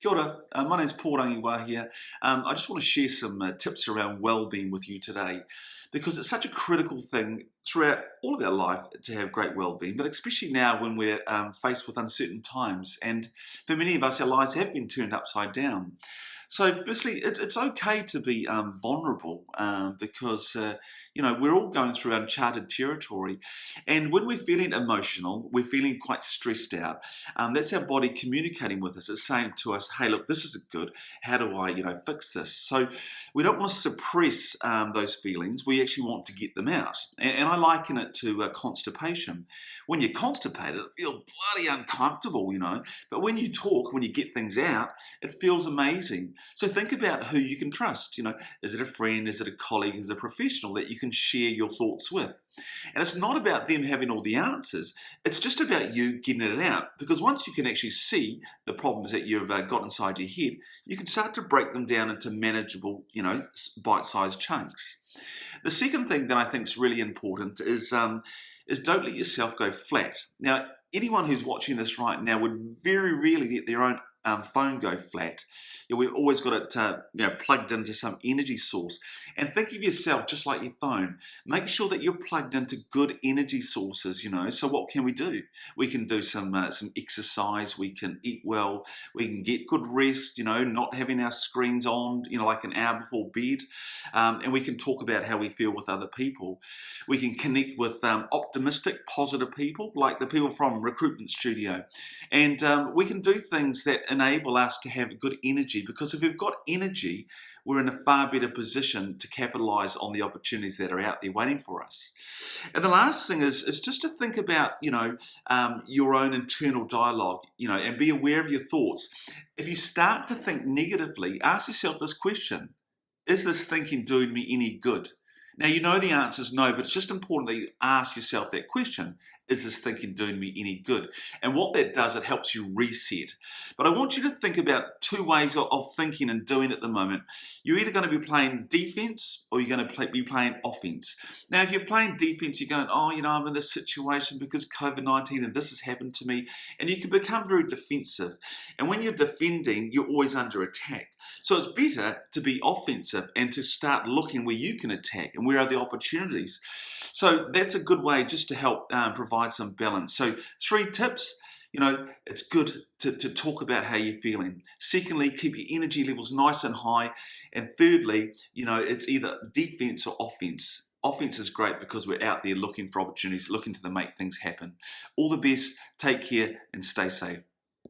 Kia ora, my name's Paul Rangiwahia. I just want to share some tips around wellbeing with you today because it's such a critical thing throughout all of our life to have great wellbeing, but especially now when we're faced with uncertain times. And for many of us, our lives have been turned upside down. So firstly, it's okay to be vulnerable because, we're all going through uncharted territory. And when we're feeling emotional, we're feeling quite stressed out. That's our body communicating with us. It's saying to us, hey, look, this isn't good. How do I, fix this? So we don't want to suppress those feelings. We actually want to get them out. And I liken it to constipation. When you're constipated, it feels bloody uncomfortable, But when you talk, when you get things out, it feels amazing. So think about who you can trust. Is it a friend? Is it a colleague? Is it a professional that you can share your thoughts with? And it's not about them having all the answers. It's just about you getting it out. Because once you can actually see the problems that you've got inside your head, you can start to break them down into manageable, bite-sized chunks. The second thing that I think is really important is don't let yourself go flat. Now, anyone who's watching this right now would very rarely let their own phone go flat. We've always got it plugged into some energy source. And think of yourself just like your phone. Make sure that you're plugged into good energy sources, So what can we do? We can do some exercise. We can eat well. We can get good rest, not having our screens on, like an hour before bed. And we can talk about how we feel with other people. We can connect with optimistic, positive people, like the people from Recruitment Studio. And we can do things that enable us to have good energy, because if we've got energy, we're in a far better position to capitalize on the opportunities that are out there waiting for us. And the last thing is just to think about, your own internal dialogue, and be aware of your thoughts. If you start to think negatively, ask yourself this question: is this thinking doing me any good? Now, you know the answer is no, but it's just important that you ask yourself that question. Is this thinking doing me any good? And what that does, it helps you reset. But I want you to think about two ways of thinking and doing at the moment. You're either going to be playing defense or you're going to be playing offense. Now, if you're playing defense, you're going, I'm in this situation because COVID-19 and this has happened to me. And you can become very defensive. And when you're defending, you're always under attack. So it's better to be offensive and to start looking where you can attack and where are the opportunities. So that's a good way just to help provide some balance. So 3 tips. It's good to talk about how you're feeling. Secondly, keep your energy levels nice and high. And thirdly, it's either defense or offense. Offense is great because we're out there looking for opportunities, looking to make things happen. All the best, take care and stay safe.